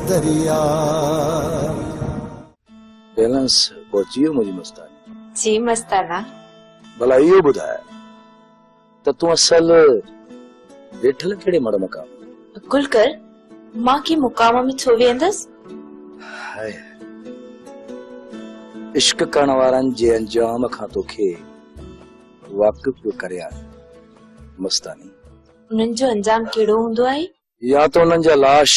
दरिया बैलेंस पहुंचियो मुझी मस्तानी। जी मस्ताना। भला इहो ॿुधाए त तूं असल वेठल कहिड़े मड़ मकाम? गुलकर मां के मुकाम में छो वेंदसि? हाय इश्क करण वारनि जे अंजाम खां तोखे वाक़िफ़ पियो करे मस्तानी। उन्हनि जो अंजाम कहिड़ो हूंदो आहे? या तो उन्हनि जा लाश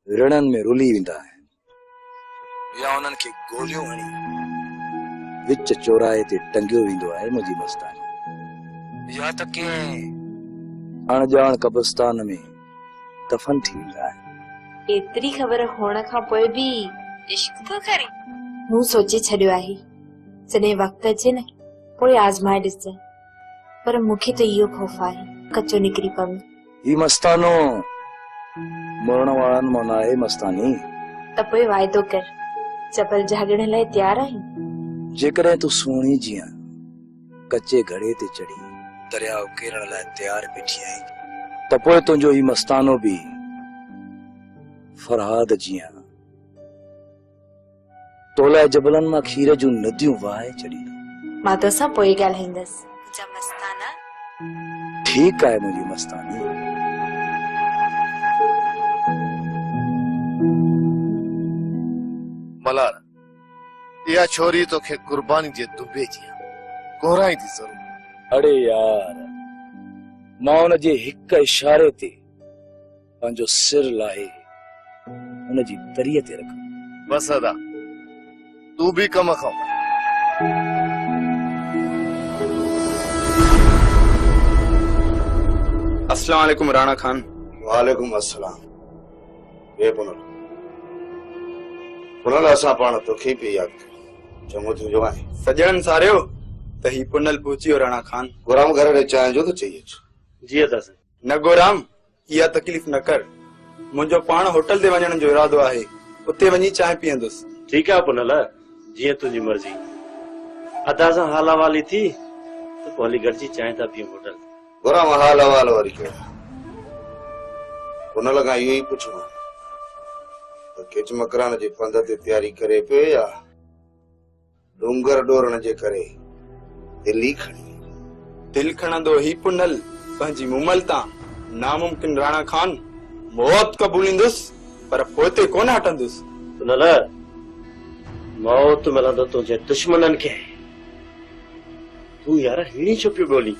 रिणनि में रुली वेंदा आहिनि या उन्हनि खे गोलियूं हणी विच चौराहे ते टंगियो वेंदो आहे मुंहिंजी मस्तानी, या त कंहिं अणॼाण कब्रिस्तान में दफ़न थी वेंदा आहिनि। एतिरी ख़बर हुअण खां पोइ बि इश्क थो करे? मूं सोचे छॾियो आहे जॾहिं वक़्तु अचे न पोइ आज़माए ॾिसजांइ, पर मूंखे त इहो ख़ौफ़ आहे कचो निकिरी पवे। ही मस्तानो मरण वारनि मां न आहे मस्तानी। त पोइ वाइदो कर जबल जागण लाइ तयार आहीं? जेकॾहिं तूं सुहिणी जीअं कचे घड़े ते चढ़ी दरियाव केरण लाइ तयार बीठी आहीं त पोइ तुंहिंजो ही मस्तानो बि फरहाद जीअं तोलाए जबलनि मां खीर जूं नदियूं वहाए छॾींदो। मां तोसां पोइ ॻाल्हाईंदसि। मुंहिंजा मस्ताना। ठीकु आहे मुंहिंजी मस्तानी। मलार इहा छोरी तोखे कुर्बानी जे दुबे जी कोराई थी ज़रूर। अड़े यार मां हुन जे हिक इशारे ते पंहिंजो सिर लाहे हुन जी दरीअ ते रख। बस अदा तू भी कम खां। अस्सलाम वालेकुम राणा खान। वालेकुम अस्सलाम। ए पुनल असां पाण तोखे पे याद चङो तुंहिंजो आहे। सजणन सारियो त ही पुनल पहुचियो राणा खान। गुराम घर ॾे चांहि जो त चई अचु। जी अदा न गुराम इहा तकलीफ़ न कर, मुंहिंजो पाण होटल ते वञण जो इरादो आहे, उते वञी चांहि पीअंदुसि। ठीक है पुनल जीअं तुंहिंजी मर्ज़ी। अदा सां हाल हवाली थी त पोइ हली गॾिजी चांहि था पीऊं होटल। गुराम हाल हवाल वरी कहिड़ा? पुनल खां इहो ई पुछणो त किच मकरान जे पंध ते तयारी करे पियो या डूंगर डोरण जे करे दिल्ली खणी? दिल खणंदो ही पुनल पंहिंजी मुमल तां नामुमकिन राणा खान मौत क़बूलींदुसि पर पोइते कोन हटंदुसि। पुनल मौत मिलंदो तुंहिंजे दुश्मननि खे। तूं यार हीणी छो पियो ॻोल्ही?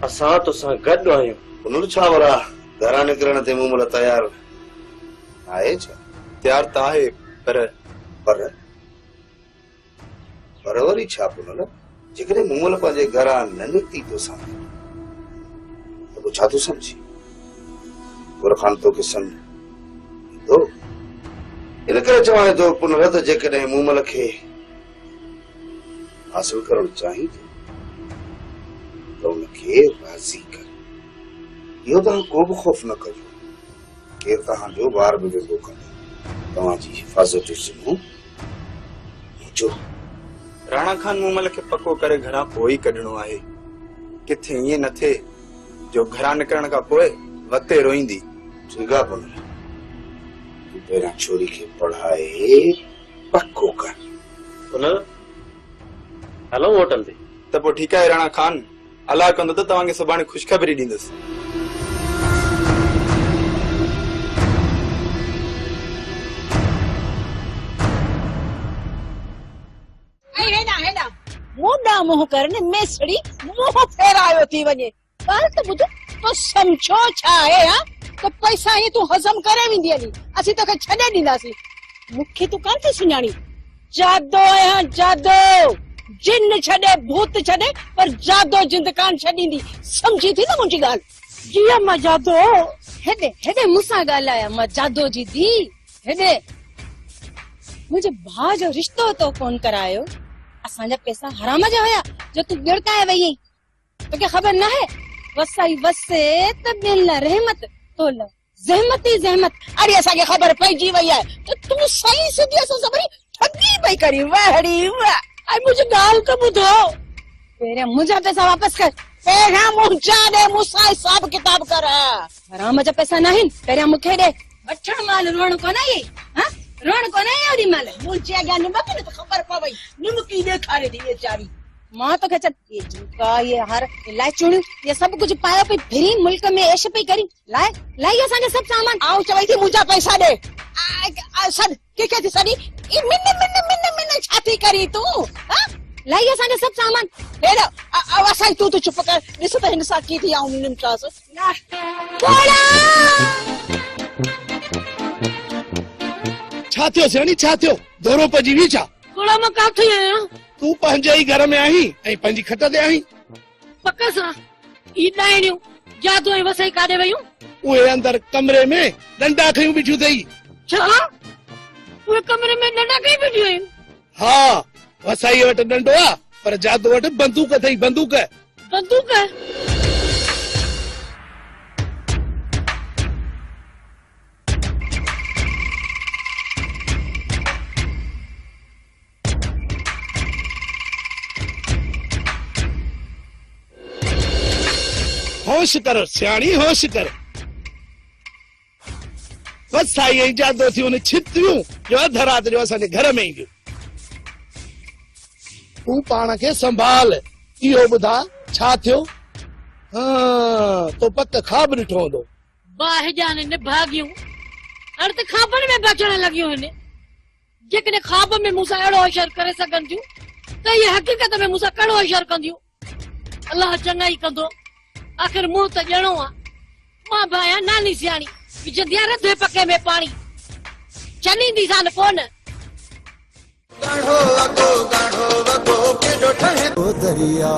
असां तोसां गॾु आहियूं। पुनल छा वरा घरां निकिरण ते मुमल तयार आहे छा? तयार त आहे पर पर पर वरी छा पुनल? जेकॾहिं मुमल पंहिंजे घरां न निकिती तोसां त पोइ छा तूं सम्झी? गुरखान तोखे सम्झो इन करे चवां थो पुनल त जेकॾहिं मुमल खे हासिल करणु चाहीं त उनखे राज़ी कर। इहो तव्हां को बि ख़ौफ़ न कजो, केरु तव्हांजो ॿार बि वेंदो कंदो। तव्हांजी हिफ़ाज़त जो ज़िम्मो मुंहिंजो। राणा खान मुमल खे पको करे घरां पोइ कढणो आहे। किथे ईअं न थिए जो घरां निकिरण खां पोइ वते रोईंदी। ठीकु आहे पुनल, तूं पहिरियां छोरी खे पढ़ाए पको कर। पुनल हलो होटल ते। त पोइ ठीकु आहे राणा खान, अलाह कंदो त तव्हांखे सुभाणे ख़ुशख़बरी ॾींदुसि। मोडा मोह करने मेसड़ी मोह फेरायो थी वने। बाल तो बुध तो समझो छा है? हां तो पैसा ही तू हजम करे विंदी हली, असी तो के छडे दींदासी। मुखे तू कान थी सुञाणी? जादो है जादो, जिन छडे भूत छडे पर जादो जिंद कान छडींदी। समझी थी ना मुंजी गाल? जी अम्मा जादो हेडे हेडे मुसा गालाया मां जादो जी दी। हेडे मुझे भा जो रिश्तो तो फोन करायो। असांजा पैसा हराम जा हुया जो तू गिरकाए वई। तोखे खबर न है वसाई वसे त बिल रहमत तोल ज़हमत ही ज़हमत। अरे असांखे खबर पइजी वई है तो तू सही सिधी असां सभई ठगी पई करी। वाहड़ी वाह। आई मुझे गाल तो बुधो, पहिरियां मुंहिंजा पैसा वापस कर पहिरियां मुंहिंजा ॾे मूंसां हिसाब किताब कर। हराम जा पैसा नाहिनि, पहिरियां मूंखे ॾे। वठण महिल रोअण कोन आई, रोअण कोन आई ओॾी महिल। मुंहिंजे अॻियां निमक न त ख़बर पवई, निमकी ॾेखारे थी वेचारी। मां तोखे चल ये झुमका, ये हार, ये लाइचूड़ियूं, ये सभु कुझु पायो पई फिरी मुल्क में ऐश पई करी। लाई असांजा सभु सामान। आऊं चवई थी मुंहिंजा पैसा ॾे। सॾ कंहिंखे थी सॾी? मिन मिन मिन मिन छा थी करी तूं? लाई असांजा सभु सामान। हेॾा असां तूं त चुप कर। ॾिस त हिन सां की थी आऊं निमटास। छा थियो सियाणी, छा थियो? दौरो पइजी वी छा? थोड़ा मां काथे आहियां? तूं पंहिंजे ई घर में आहीं ऐं पंहिंजी खट ते आहीं। पक सां ई डाइणियूं जादू ऐं वसई काॾे वयूं? उहे अंदर कमरे में डंडा खयूं बीठियूं अथई। छा उहे कमरे में डंडा कई बीठियूं आहिनि? हा, वसाई वटि डंडो आहे पर जादू वटि बंदूक अथई। बंदूक बंदूक? होश कर सियाणी, होश कर। वसाई ऐं जादू थी उन छितियूं जो अध राति जो असांजे घर में ईंदियूं। तूं पाण खे संभाल। इहो ॿुधा छा थियो? तो पक ख़्वाब ॾिठो हूंदो। बाहिजान निभागियूं हाणे त ख़्वाबनि में बचण लॻियूं आहिनि। जेकॾहिं ख़्वाब में मूंसां अहिड़ो होशियार करे सघनि थियूं त इहे हक़ीक़त में मूंसां कहिड़ो होशियार कंदियूं? अलाह चङा ई कंदो। आख़िर मूं त ॼणो आहे मां बि आहियां नानी सियाणी, विझंदी रधे पके में पाणी, चलींदी सान कोन। दरिया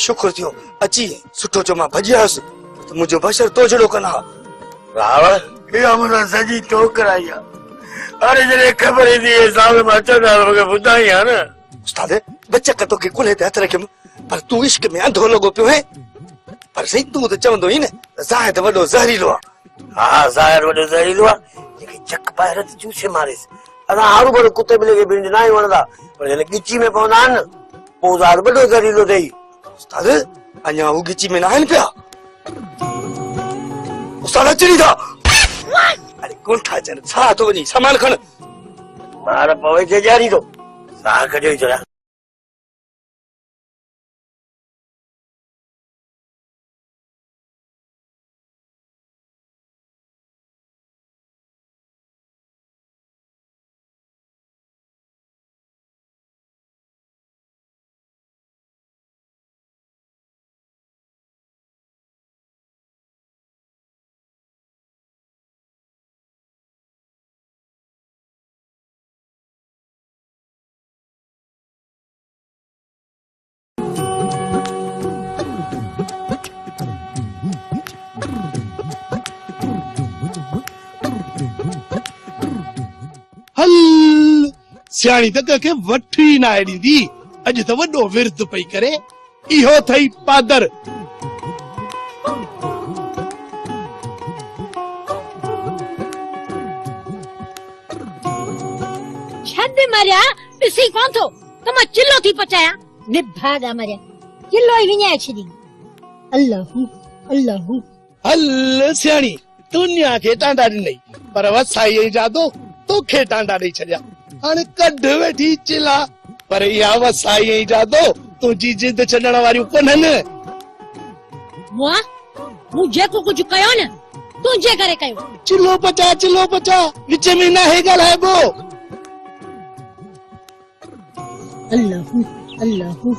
शुक्र थियो अची सुठो चो मां भजियासि त मुंहिंजो बशर तो जहिड़ो कना। रावण इहा मुंहिंजा सॼी तो कराई आहे। अरे जॾहिं ख़बर ईंदी साल में अचंदा मूंखे ॿुधाई आहे न। उस्ताद बचक तोखे कुल्हे ते हथ रखियमि पर तूं इश्क में अंधो लॻो पियो है। पर सही तूं त चवंदो ई न ज़ाहिद वॾो ज़हरीलो आहे। हा ज़ाहिर वॾो ज़हरीलो आहे जेके चक पाए रत चूसे मारेसि। असां हरू भरू कुते ॿिले खे भिंड न ई वणंदा पर जॾहिं गिची में पवंदा आहिनि न पोइ ज़ाहिर वॾो ज़हरीलो अथई। उस्ताद अञा हू गिची में न आहिनि पिया। उस्ताद अचनि था। अरे कोठा अचनि छा थो वञी सामान खण। मार पवे थे जारी थो साह कढियो ई थोरा। सियाणी त कंहिंखे वठी न आहे ॾींदी। अॼु त वॾो विर्द पई करे, इहो थई पादर। छद मरिया ॾिसी कोन थो त मां चिल्लो थी पचायां। निभागा मरिया चिल्लो ई विञाए छॾी। अल्लाहू अल्लाहू हल सियाणी, दुनिया खे टांडा ॾिनई पर वसाई जादो तोखे टांडा ॾेई छॾिया। हाणे कढ वेठी चिला, पर इहा वसाई जादो तुंहिंजी जिद छॾण वारियूं कोन्हनि। मूं जेको कुझु कयो न तुंहिंजे करे कयो। चिल्लो पचा विच में न आहे ॻाल्हाइबो। अल्लाहू अल्लाहू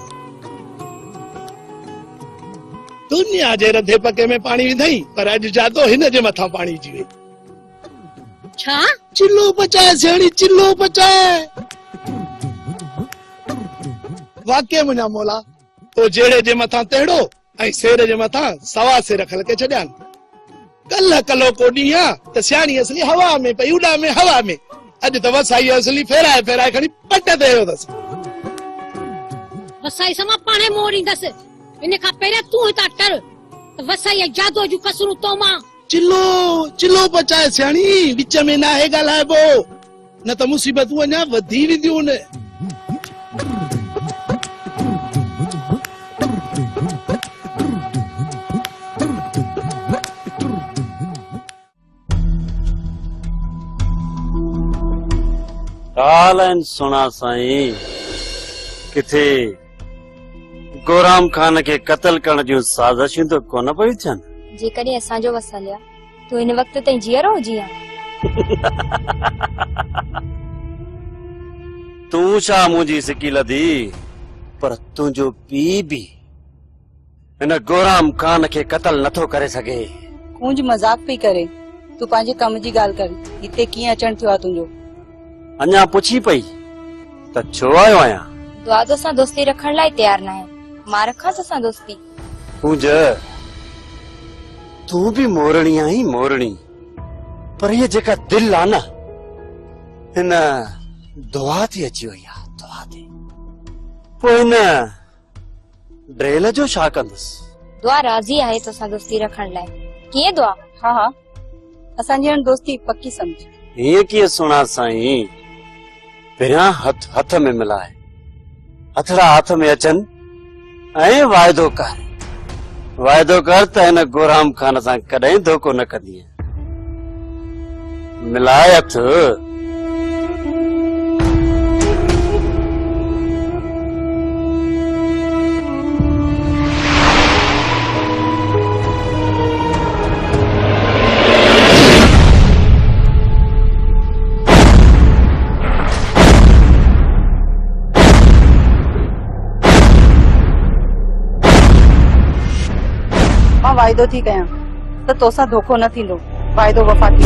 दुनिया जे रधे पके में पाणी विधई, पर अॼु जादो हिन जे मथां पाणी जी वई। छा? चिल्लो पचाए सियाणी, चिल्लो पचाए। वाक़ई मुंहिंजा मोला, तो जहिड़े जे मथां तहिड़ो ऐं सेर जे मथां सवा सेर खलके छॾियान। कल्ह कलो को ॾींहुं आहे त सियाणी असली हवा में पई उॾा में हवा में। अॼु त वसाई असली फेराए फेराए खणी पट ते वियो अथसि। वसाई सां मां पाणे मोड़ींदसि। इन खां पहिरियों तूं हितां टर त वसाई जादू जूं कसरूं तो मां। चिल्लो पचाए सियाणी, विच में न आहे ॻाल्हाइबो, न त मुसीबतूं अञा वधी वेंदियूं। हाल सुना साईं, किथे गोराम खान के कत्ल करण जूं साज़िशूं तो कोन पयूं थियनि। जेकॾहिं असांजो वसल आहे तूं हिन वक्त ताईं जीअरो हुजी आहे। तूं छा मुंहिंजी सिकी लधी, पर तुंहिंजो पीउ बि हिन गोराम खान के कत्ल नथो करे सघे। कूंज मजाक पई करे, तूं पंहिंजे कम जी ॻाल्हि कर। हिते कीअं अचण थियो आहे तुंहिंजो? अञा पुछी पई त छो आयो आहियां? दुआ तो सां दोस्ती रखण लाइ तयार न आहे। मां रखां तो सां दोस्ती? कूंज, तूं भी मोरणी आई मोरणी, पर ये जेका दिल आ न, हिन दुआ थी अची वई आहे। दुआ थी पोइ हिन ड्रेल जो छा कंदुसि? दुआ राज़ी आहे तो सां दोस्ती रखण लाइ। कीअं दुआ? हाँ हाँ, असांजी हाणे दोस्ती पक्की समझ। हीअं कीअं सुणा साईं? पहिरियां हथ हथ में मिलाए, हथड़ा हथ में अचनि ऐं वाइदो कर त हिन गोराम खान सां कॾहिं धोखो न कंदीअ। मिलाए हथ। मां वाइदो थी कयां त तोसां धोखो न थींदो। वाइदो वफ़ा थी।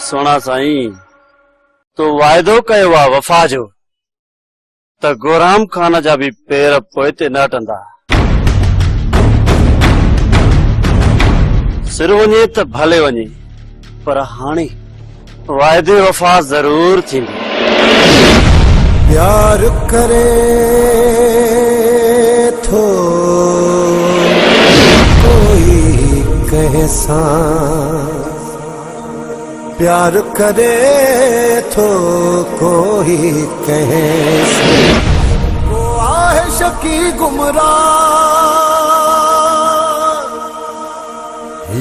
सोना साईं, तो वाइदो कयो आहे वफ़ा जो त गोराम खान जा भी पेर पोइते न हटंदा। सिर वञे त भले वञे, पर हाणे वाइदे वफ़ा जरूर थींदी। प्यार करे थो कोई कैसा, प्यार करे थो कोई कैसा, वो आहे शकी गुमराह।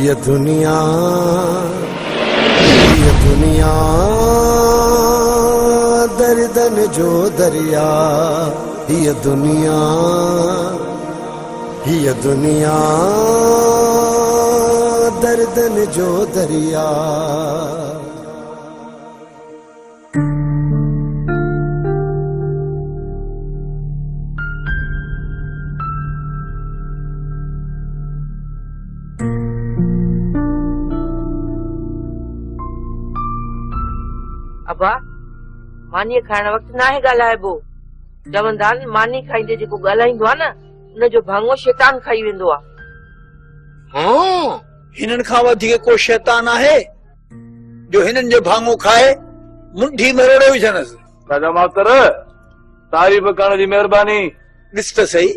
ये दुनिया दर्दन जो दरिया, ये दुनिया दर्दन जो दरिया। अबा, मानी खाइण वक्त ना है ॻाल्हाइबो। चवंदा आहिनि मानी खाईंदे जेको ॻाल्हाईंदो आहे न उनजो भाङो शैतान खाई वेंदो आहे। हिननि खां वधीक को शैतान आहे जो हिननि जो भाङो खाए मुंडी में रोड़े विझंदसि। राजा मास्तर तारीफ़ करण जी महिरबानी। ॾिस त सही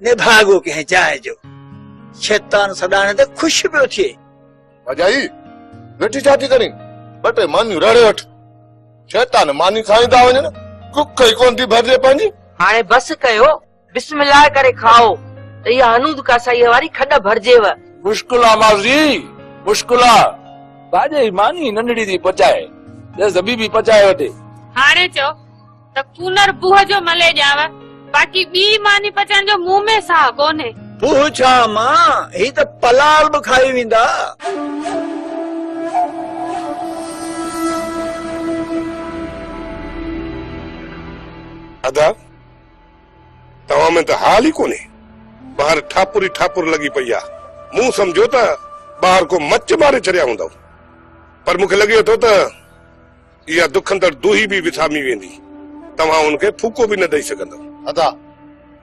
निभागो कंहिं चांहि जो शैतान सदाणे त ख़ुशि पियो थिए। भॼाई वेठी छा थी करी? ॿ टे मानियूं रड़े वठ। शैतान मानी खाईंदा वञनि कुख ई कोन थी भरिजे पंहिंजी। हाणे बस कयो, बिस्मिल्लाह करे खाओ त इहा हनूद कासाईअ वारी खॾ भरजेव। मुश्किल आहे माज़ी, मुश्किल आहे। भाॼे मानी नंढड़ी थी पचाए ज़बीबी पचाए वठे। हाणे चओ त कूलर बूह जो मले ॼाव, बाक़ी ॿी मानी पचाइण जो मुंह में साह कोन्हे। बूह छा मां, ही त पलाल बि खाई वेंदा। अदा तव्हां में त हाल ई कोन्हे। ॿाहिरि ठापुरी ठापुर लॻी पई आहे। मूं सम्झो त ॿाहिरि को मच मारे छॾिया हूंदव, पर मूंखे लॻे थो त इहा दुखंदड़ दूही बि विसामी वेंदी। तव्हां उनखे फूको बि न ॾेई सघंदव। अदा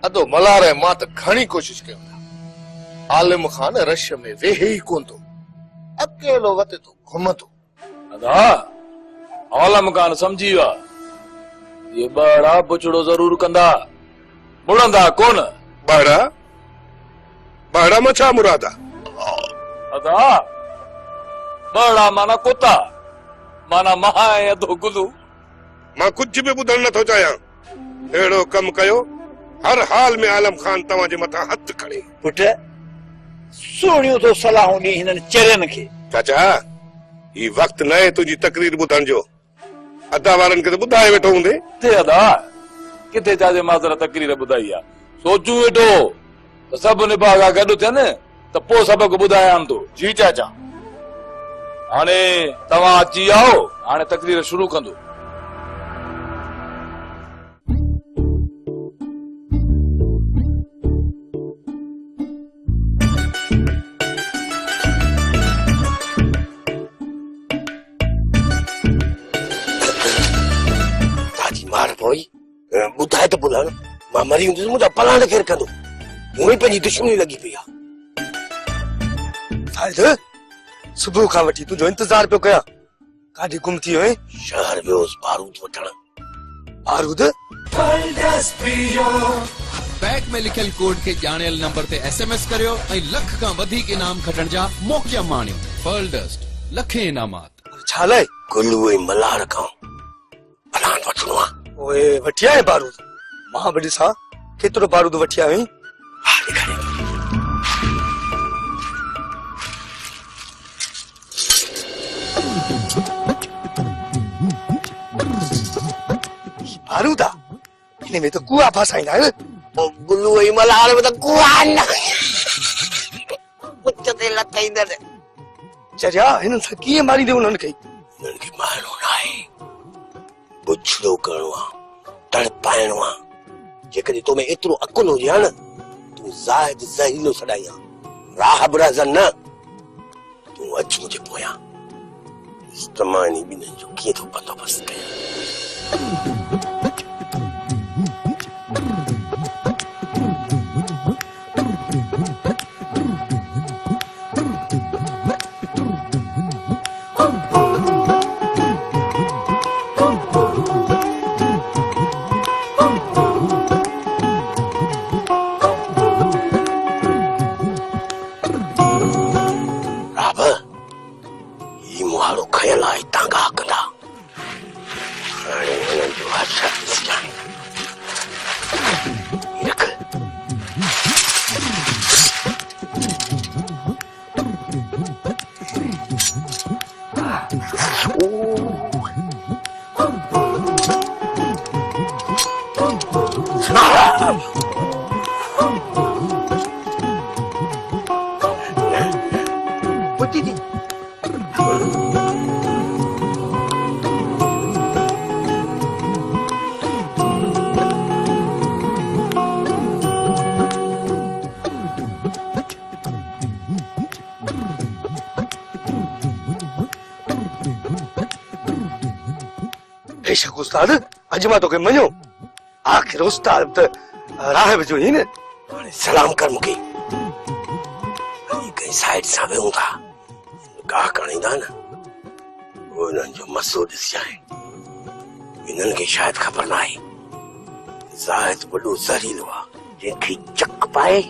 अदो मल्हार ऐं मां त घणी कोशिश कयूं था। आलिम खान रश में वेहे ई कोन थो, अकेलो वते थो घुमंदो। अदा आलम खान समझी विया, ये बड़ा बुचड़ो जरूर कंदा, मुड़ंदा कोन। बाड़ा बाड़ा में छा मुराद आहे? अदा बड़ा माना कुत्ता, माना महा ऐं अधो गुलू। मां कुछ भी ॿुधण नथो चाहियां। अहिड़ो कम कयो हर हाल में आलम खान तव्हांजे मथां हथ खणे। पुट सोणियूं तो सलाहूं ॾी हिननि चरियनि खे। चाचा ही वक्त न आहे तुंहिंजी तकरीर ॿुधण जो। अदा वारनि खे त ॿुधाए वेठो हूंदे। किथे अदा किथे चाचे माज़र तकरीर ॿुधाई आहे। सोचूं वेठो त सभु निभागा गॾु थियनि त पोइ सबक ॿुधायां थो। जी चाचा हाणे तव्हां अची आओ, हाणे तकरीर शुरू कंदो। ॿुधाए त ॿुधाए मां मरी हूंदुसि, मुंहिंजा पलाण केरु कंदो? मूं ई पंहिंजी दुश्मनी लॻी पई आहे। सुबुह खां वठी तुंहिंजो इंतज़ार पियो कयां, काॾे गुम थी वियो? शहर वियोसि बारूद वठण। बारूद बैग में लिखियल कोड के ॼाणियल नंबर ते SMS करियो ऐं लख खां वधीक इनाम खटण जा मौक़ा माणियो। पर्ल डस्ट लखे इनामात। छा लाइ? गुलू ऐं मल्हार खां पलाण वठणो आहे। ओए वठी आए बारूद? मां बि ॾिसां केतिरो बारूद वठी आयो आहीं। हा ॾेखारे। बारूद आहे हिन में त कुआ फासाईंदा आहिनि। गुलू ऐं मल्हार में त कुआ न पुछ ते लथाईंदड़। चरिया हिननि सां कीअं मारींदे उन्हनि खे? हिननि खे मारणो न आहे, बुछड़ो करणो आहे, तड़पाइणो आहे। जेकॾहिं तो में एतिरो अकुल हुजे हा न, तूं ज़ाहिद ज़हीलो सॾाई आहे, राहब राज़न न। तूं अच मुंहिंजे पोयां, तमानी ॿिन्हिनि जो कीअं थो बंदोबस्तु कयां। बेशक उस्ताद, अॼु मां तोखे मञो, आखिर उस्ताद त राहब जो ही न सलाम कर मुके कहीं साइड सा वेहूं था गाह कणींदा न उन्हनि जो मसो ॾिसिया इन्हनि खे शायदि ख़बर न आहे ज़ाहिद वॾो ज़हरीलो आहे जंहिंखे चक पाए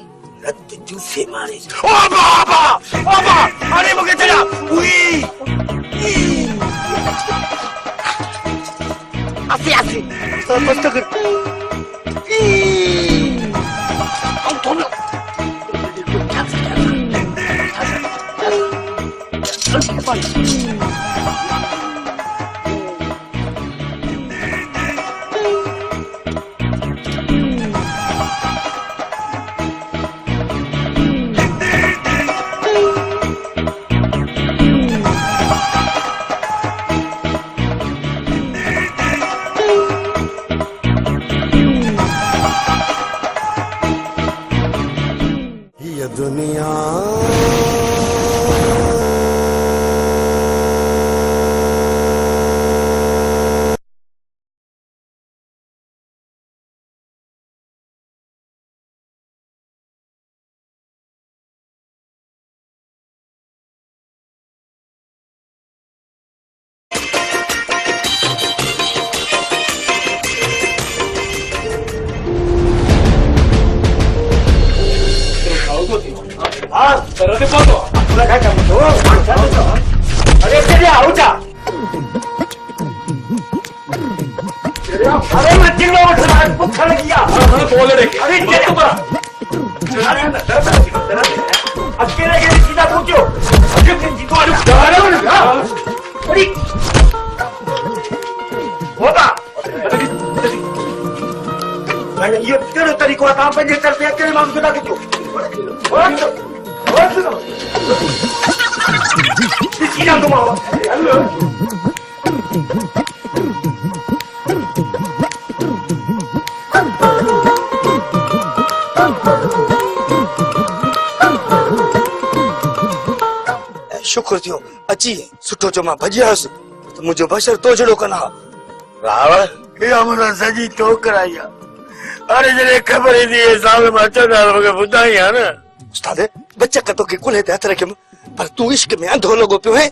रत जूसे मारे ओ बाबा अरे मूंखे छॾा आसे आसे बस कर ये दुनिया अरे चलिए आओ जा अरे मैं चिल्लो उठा भूखा लगिया बोल रे अरे चल तू अरे अकेले के सीधा पूछो अरे जीतो अरे अरे होता मैंने ये तेरे तरीको था पंजे करते अकेले मांग खुदा के क्यों सीधा तुम आओ हेलो शुक्र थियो अची सुठो जो मां भजियास तो मुझे बशर तो जड़ो कना रावण ये हमरा सजी तो कराया अरे जरे खबर ही दी साल में चढ़ा लोगे बुधाई है ना उस्ताद बच्चा का तो के कुल है हथ रखे पर तू इश्क में अंधो लोगो पियो है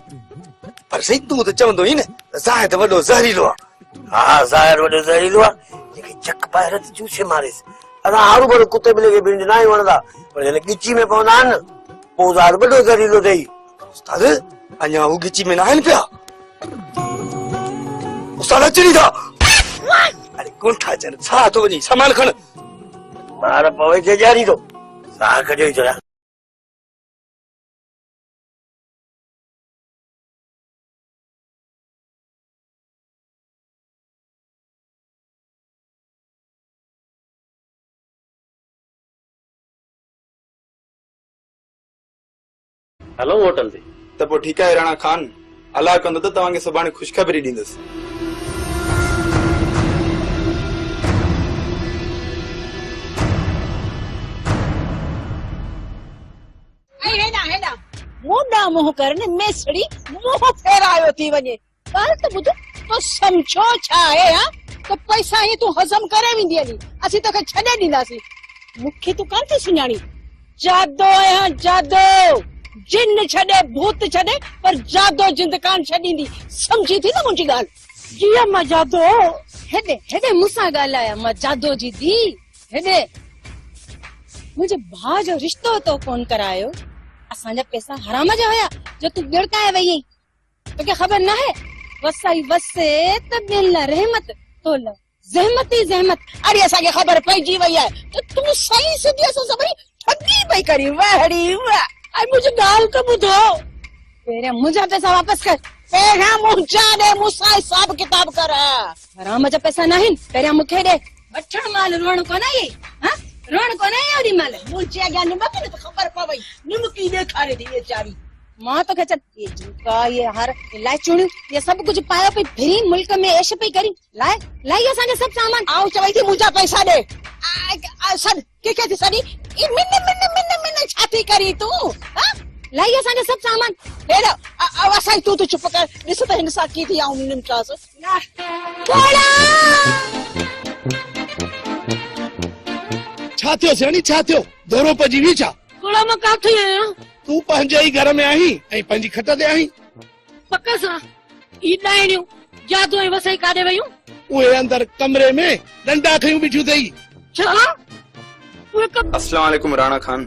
पर सही तू तो चवंदो ही न ज़ाहिद वडो ज़हरीलो हां ज़ाहिद वडो ज़हरीलो जेके चक पाए रत जूसे मारेस अरे हारू बरो कुत्ते बिले के बिंड नाई वणदा पर जने गिची में पवंदा न पो ज़ाहिद वडो ज़हरीलो देई उस्ताद अञा वो गिची में नाइन पिया उस्ताद अचरी था अरे कौन था जन छा तो वनी सामान खण मार पवे के जारी तो सा कजो जरा हलो होटल ते त पोइ ठीकु आहे राणा खान अलाह कंदो त तव्हांखे सुभाणे ख़ुशख़बरी ॾींदुसि मुंडा मुंह करने मेसड़ी मुंह फेरायो थी वने ॻाल्हि त ॿुध तो समझो छा आहे हा तो पैसा ही तू हज़म करे वेंदी हली असीं तोखे छॾे ॾींदासीं मूंखे तू कान थी सुञाणी जादो आहियां जादो जिन छॾे भूत छॾे पर जादो जिंद कान छॾींदी समझी थी न मुंहिंजी ॻाल्हि जिया मां जादो हेॾे हेॾे मूंसां ॻाल्हाया मां जादो जी धी हेॾे मुंहिंजे भाउ जो रिश्तो तो कोन करायो असांजा पैसा हराम जा हुया जो तू गिड़काए वई आहीं तोखे ख़बर न आहे वसाई वसे त ॿियनि लाइ रहमत तो लाइ ज़हमत ई ज़हमत अरे असांखे ख़बर पइजी वई आहे त तू सही सिधी असां सभई ठगी पई करी वाहड़ी वाह ऐं मुंहिंजी ॻाल्हि त ॿुधो पहिरियां मुंहिंजा पैसा वापसि कर पहिरियां मुंहिंजा ॾे मूंसां हिसाब किताब कर हराम जा पैसा न आहिनि पहिरियां मूंखे ॾे वठण महिल रोअण कोन आई हा रोअण कोन आई ओॾी महिल मुंहिंजे अॻियां निमक न त ख़बर पवई निमकी ॾेखारे थी वेचारी मां तोखे चल ये झुमका ये हार ये लाइचूड़ियूं ये सब कुछ पायो पई फिरी मुल्क में ऐश पई करी लाए लाई असांखे सब सामान आऊं चवई थी मुंहिंजा पैसा ॾे सॾ के थी सॾी ई मिन मिन मिन मिन छा थी करी तूं लाई असांखे सब सामान हेॾ असां तूं चुप कर ॾिस त हिन सां की थी आऊं निमकास छा थियो सियाणी छा थियो दौरो पजी वी छा कोड़ा मां काथे आया तू पंहिंजे ई घर में आहीं ऐं पंहिंजी खट ते आहीं पक्का सा ई डाइणियूं जादू ऐं वसई काॾे वयूं उहे अंदर कमरे में डंडा खयूं बिठियूं अथई छा उहे अस्सलाम वालेकुम राणा खान।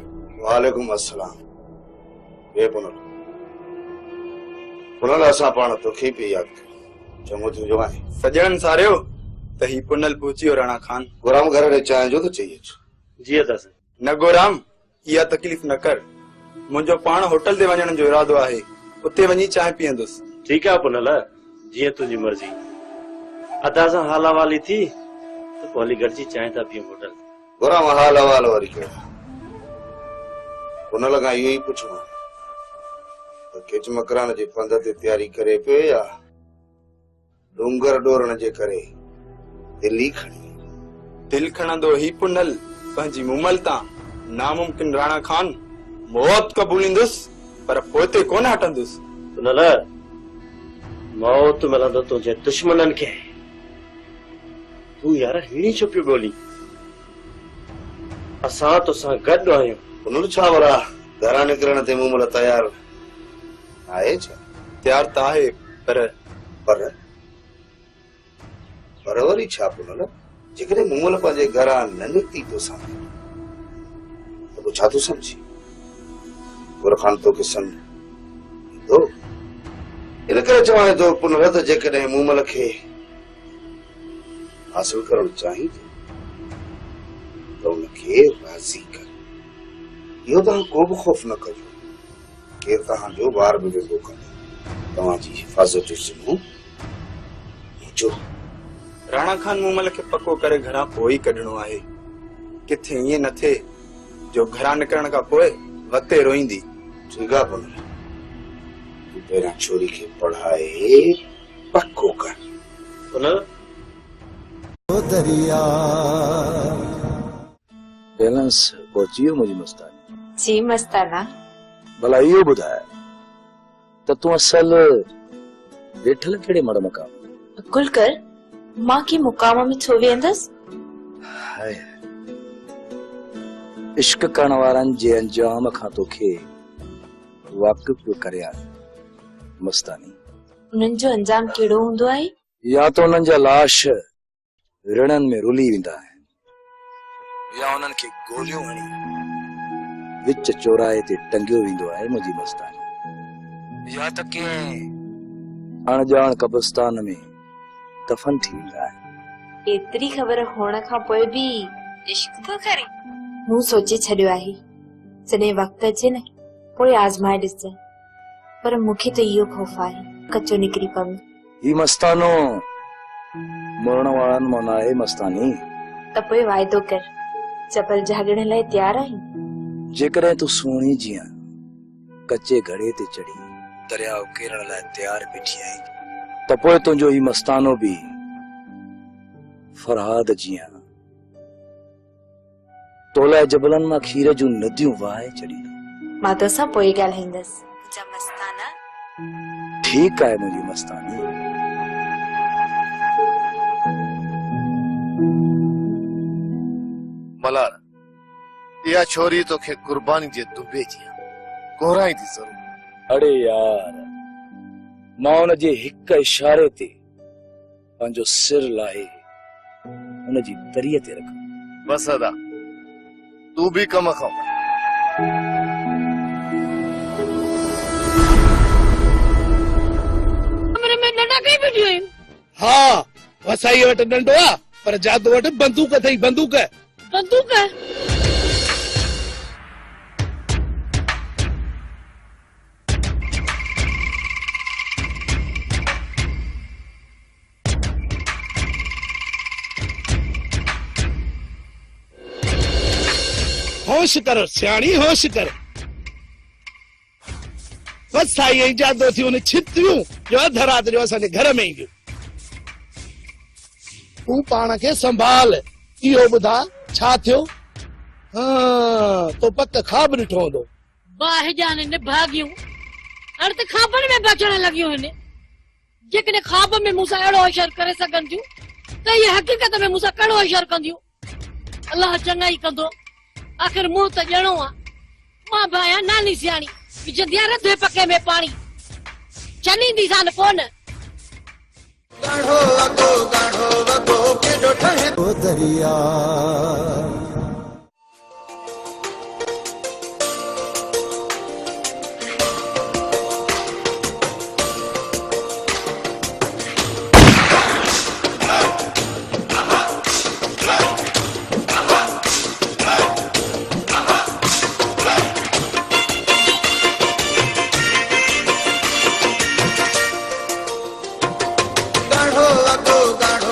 वालेकुम अस्सलाम। ये पुनल पुनल असां पाण तोखे पे याद कयो चङो थियो आहे सजणन सारियो त ही पुनल पहुचियो राणा खान। गुराम घर ॾे चांहि जो त चई अचो। जी अदास न गोराम इहा तकलीफ़ न कर मुंहिंजो पाण होटल ते वञण जो इरादो आहे उते वञी चांहि पीअंदुसि। ठीक है पुनल जीअं तुंहिंजी मर्ज़ी अदा सां हाला वाली थी तो पोली गॾिजी चांहि था पीऊं होटल गुराम हाल अहवाल वरी कहिड़ा पुनल खां इहो ई पुछणो त किच मकरान जे पंध ते तयारी करे पियो या डूंगर डोरण जे करे दिल्ली खणी दिल खणंदो ही पुनल पंहिंजी मुमल तां नामुमकिन राणा खान मौत क़बूलींदुसि पर पोइते कोन हटंदुसि। पुनल मौत मिलंदो तुंहिंजे दुश्मननि खे तू यार हिड़ी छो पियो ॻोल्ही असां तोसां गॾु आहियूं। पुनल छा वरा घरां निकिरण ते मुमल तयार आहे छा? तयार त आहे पर पर पर वरी छा पुनल जेकॾहिं मुमल पंहिंजे घरां न निकिती तोसां त पोइ छा तूं सम्झी गुरखान तोखे सम्झो इन करे चवां थो पुनल त जेकॾहिं मुमल खे हासिल करणु चाहीं त उनखे राज़ी कर। इहो तव्हां को बि ख़ौफ़ न कजो केरु तव्हांजो ॿार बि वेंदो कंदो तव्हांजी हिफ़ाज़त जो ज़िम्मो मुंहिंजो। राणा खान मुमल खे पको करे घरां पोइ कढणो आहे किथे ईअं न थिए जो घरां निकिरण खां पोइ वते रोईंदी। ठीकु आहे पुनल तूं पहिरियां छोरी खे पढ़ाए पको कर। पुनल दरिया बैलेंस पहुची वियो मुंहिंजी मस्तानी। जी मस्ताना भला इहो ॿुधाए त तूं असल वेठल कहिड़े मड़ मकाम कुल कर मां की मुकाम में छो वेंदसि? हाय इश्क करण वारनि जे अंजाम खां तोखे वाक़िफ़ पियो करियां मस्तानी। उन्हनि जो अंजाम कहिड़ो हूंदो आहे? या तो उन्हनि जा लाश रिणनि में रुली वेंदा आहिनि या उन्हनि खे गोलियूं हणी विच चौराहे ते टंगियो वेंदो आहे मुंहिंजी मस्तानी या त कंहिं अणॼाण कब्रिस्तान में दफ़न थी वेंदा आहिनि। एतिरी ख़बर हुअण खां पोइ बि इश्क थो करे? मूं सोचे छॾियो आहे जॾहिं वक़्तु अचे न पोइ आज़माए ॾिसजांइ पर मूंखे त इहो ख़ौफ़ आहे कचो निकिरी पवे। ही मस्तानो मरण वारनि मां न आहे मस्तानी। त पोइ वाइदो कर जबल जागण लाइ तयार आहीं? जेकॾहिं तूं सुहिणी जीअं कचे घड़े ते चढ़ी दरिया उकेरण लाइ तयार बीठी आहीं त पोइ तुंहिंजो ही मस्तानो बि फरहाद जीअं तो लाइ जबलनि मां खीर जूं नदियूं वहाए छॾींदो। मां तोसां पोइ ॻाल्हाईंदसि मुंहिंजा मस्ताना। ठीकु आहे मुंहिंजी मस्तानी। मलार इहा छोरी तोखे कुर्बानी जे दुबे जी कोराई थी ज़रूर। अड़े यार मां हुन जे हिक इशारे ते पंहिंजो सिर लाहे हुन जी दरीअ ते रख। बस अदा तू भी कम खां कमरे में डंडा कई बैठी आहिनि। हा वसाई वटि डंडो आहे पर जादू वटि बंदूक अथई बंदूक। बंदूक होश कर सियाणी होश कर वसाई ऐं जादू थी उन छितियूं जो अध रात जो असांजे घर में ईंदियूं। तूं पाण खे संभाल। इहो ॿुधा छा थियो? हाँ तो पक ख़्वाब ॾिठो हूंदो। बाहिजान ने भागियूं हाणे त ख़्वाबनि में बचण लॻियूं आहिनि। जेकॾहिं ख़्वाब में मूंसां अहिड़ो होशियार करे सघनि थियूं त इहे हक़ीक़त में मूंसां कहिड़ो होशियार कंदियूं। अलाह चङाई कंदो आखिर मुंह त ॼणो आ मां भाया नानी सियाणी विझंदी आ रधे पके में पाणी चनींदी सान कोन गाढ़ो वगो केॾो ठहे ओ दरिया गाढ़ो